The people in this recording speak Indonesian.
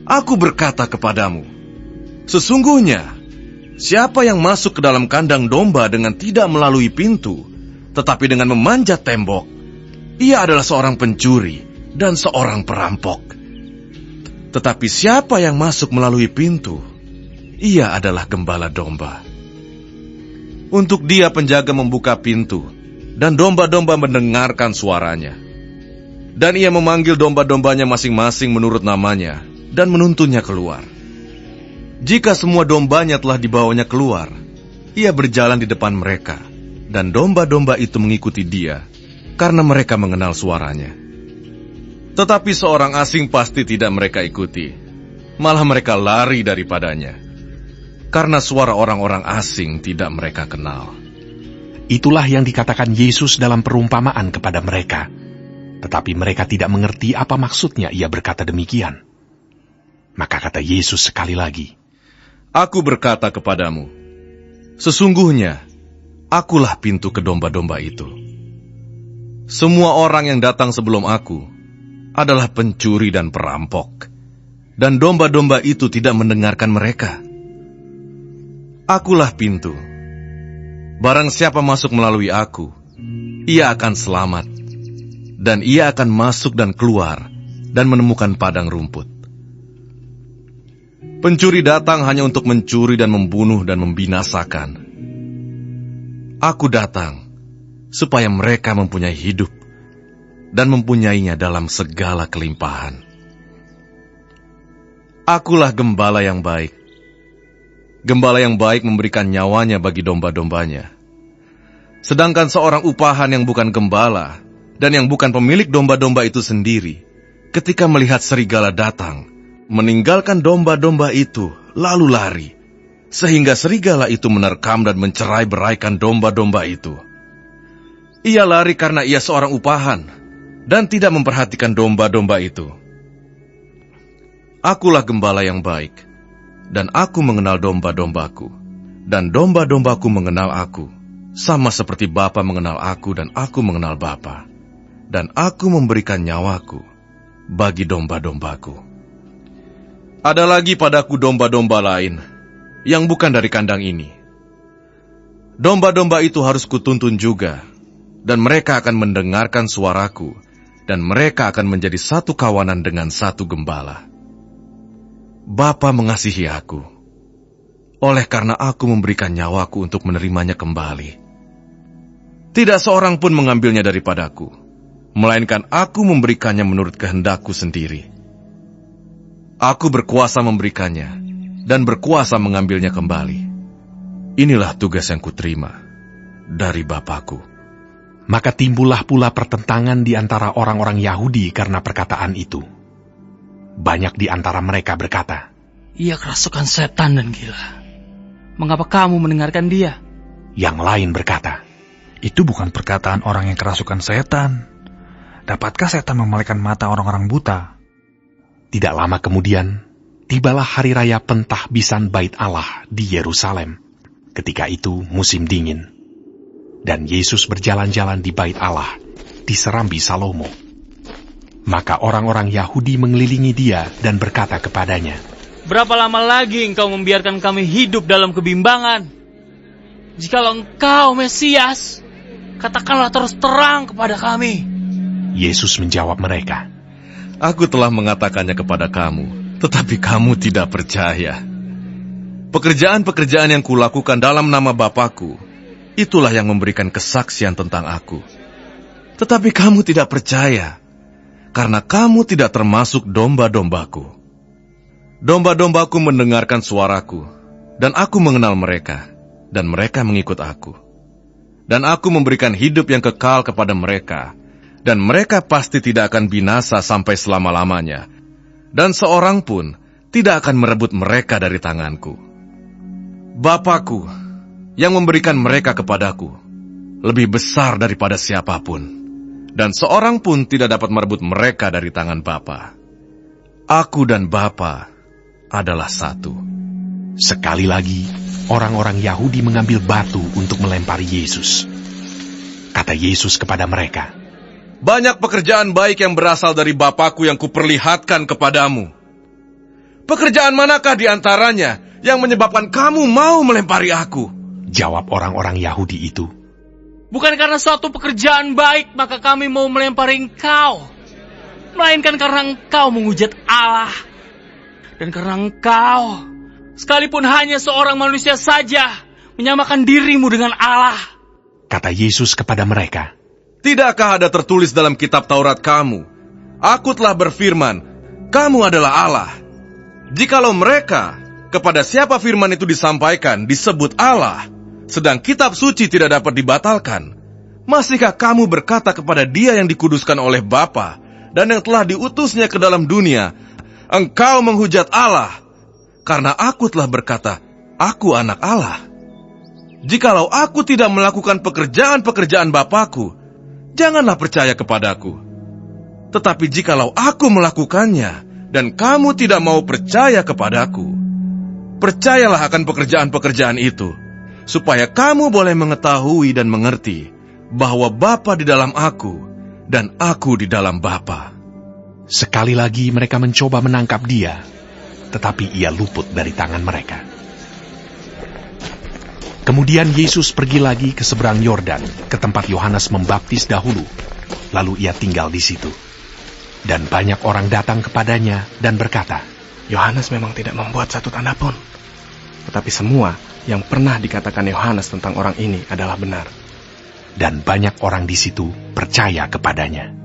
Aku berkata kepadamu, sesungguhnya, siapa yang masuk ke dalam kandang domba dengan tidak melalui pintu, tetapi dengan memanjat tembok, ia adalah seorang pencuri dan seorang perampok. Tetapi siapa yang masuk melalui pintu, ia adalah gembala domba. Untuk dia penjaga membuka pintu, dan domba-domba mendengarkan suaranya. Dan ia memanggil domba-dombanya masing-masing menurut namanya, dan menuntunnya keluar. Jika semua dombanya telah dibawanya keluar, ia berjalan di depan mereka, dan domba-domba itu mengikuti dia, karena mereka mengenal suaranya. Tetapi seorang asing pasti tidak mereka ikuti, malah mereka lari daripadanya, karena suara orang-orang asing tidak mereka kenal. Itulah yang dikatakan Yesus dalam perumpamaan kepada mereka, tetapi mereka tidak mengerti apa maksudnya ia berkata demikian. Maka kata Yesus sekali lagi, Aku berkata kepadamu, sesungguhnya, akulah pintu ke domba-domba itu. Semua orang yang datang sebelum aku adalah pencuri dan perampok, dan domba-domba itu tidak mendengarkan mereka. Akulah pintu. Barang siapa masuk melalui aku, ia akan selamat, dan ia akan masuk dan keluar, dan menemukan padang rumput. Pencuri datang hanya untuk mencuri dan membunuh dan membinasakan. Aku datang supaya mereka mempunyai hidup dan mempunyainya dalam segala kelimpahan. Akulah gembala yang baik. Gembala yang baik memberikan nyawanya bagi domba-dombanya. Sedangkan seorang upahan yang bukan gembala dan yang bukan pemilik domba-domba itu sendiri, ketika melihat serigala datang, meninggalkan domba-domba itu, lalu lari, sehingga serigala itu menerkam dan mencerai-beraikan domba-domba itu. Ia lari karena ia seorang upahan, dan tidak memperhatikan domba-domba itu. Akulah gembala yang baik, dan aku mengenal domba-dombaku, dan domba-dombaku mengenal aku, sama seperti Bapa mengenal aku dan aku mengenal Bapa, dan aku memberikan nyawaku bagi domba-dombaku. Ada lagi padaku domba-domba lain, yang bukan dari kandang ini. Domba-domba itu harus kutuntun juga, dan mereka akan mendengarkan suaraku, dan mereka akan menjadi satu kawanan dengan satu gembala. Bapa mengasihi aku, oleh karena aku memberikan nyawaku untuk menerimanya kembali. Tidak seorang pun mengambilnya daripadaku, melainkan aku memberikannya menurut kehendakku sendiri. Aku berkuasa memberikannya, dan berkuasa mengambilnya kembali. Inilah tugas yang kuterima dari Bapakku. Maka timbullah pula pertentangan di antara orang-orang Yahudi karena perkataan itu. Banyak di antara mereka berkata, Ia kerasukan setan dan gila. Mengapa kamu mendengarkan dia? Yang lain berkata, Itu bukan perkataan orang yang kerasukan setan. Dapatkah setan memalingkan mata orang-orang buta? Tidak lama kemudian, tibalah hari raya pentahbisan Bait Allah di Yerusalem. Ketika itu musim dingin. Dan Yesus berjalan-jalan di Bait Allah, di Serambi Salomo. Maka orang-orang Yahudi mengelilingi dia dan berkata kepadanya, Berapa lama lagi engkau membiarkan kami hidup dalam kebimbangan? Jikalau engkau Mesias, katakanlah terus terang kepada kami. Yesus menjawab mereka, Aku telah mengatakannya kepada kamu, tetapi kamu tidak percaya. Pekerjaan-pekerjaan yang kulakukan dalam nama Bapakku, itulah yang memberikan kesaksian tentang aku. Tetapi kamu tidak percaya, karena kamu tidak termasuk domba-dombaku. Domba-dombaku mendengarkan suaraku, dan aku mengenal mereka, dan mereka mengikut aku. Dan aku memberikan hidup yang kekal kepada mereka, dan mereka pasti tidak akan binasa sampai selama-lamanya, dan seorang pun tidak akan merebut mereka dari tanganku. Bapakku yang memberikan mereka kepadaku lebih besar daripada siapapun, dan seorang pun tidak dapat merebut mereka dari tangan Bapa. Aku dan Bapa adalah satu. Sekali lagi, orang-orang Yahudi mengambil batu untuk melempari Yesus. Kata Yesus kepada mereka, Banyak pekerjaan baik yang berasal dari Bapakku yang kuperlihatkan kepadamu. Pekerjaan manakah di antaranya yang menyebabkan kamu mau melempari aku? Jawab orang-orang Yahudi itu. Bukan karena suatu pekerjaan baik maka kami mau melempari engkau, melainkan karena engkau menghujat Allah. Dan karena engkau, sekalipun hanya seorang manusia saja, menyamakan dirimu dengan Allah. Kata Yesus kepada mereka, Tidakkah ada tertulis dalam kitab Taurat kamu, Aku telah berfirman, kamu adalah Allah. Jikalau mereka, kepada siapa firman itu disampaikan, disebut Allah, sedang kitab suci tidak dapat dibatalkan, masihkah kamu berkata kepada Dia yang dikuduskan oleh Bapa dan yang telah diutusnya ke dalam dunia, engkau menghujat Allah, karena aku telah berkata, aku anak Allah. Jikalau aku tidak melakukan pekerjaan-pekerjaan Bapakku, janganlah percaya kepadaku. Tetapi jikalau aku melakukannya, dan kamu tidak mau percaya kepadaku, percayalah akan pekerjaan-pekerjaan itu, supaya kamu boleh mengetahui dan mengerti bahwa Bapa di dalam aku, dan aku di dalam Bapa. sekali lagi mereka mencoba menangkap Dia, tetapi Ia luput dari tangan mereka. Kemudian Yesus pergi lagi ke seberang Yordan, ke tempat Yohanes membaptis dahulu, lalu Ia tinggal di situ. Dan banyak orang datang kepadanya dan berkata, Yohanes memang tidak membuat satu tanda pun, tetapi semua yang pernah dikatakan Yohanes tentang orang ini adalah benar. dan banyak orang di situ percaya kepadanya.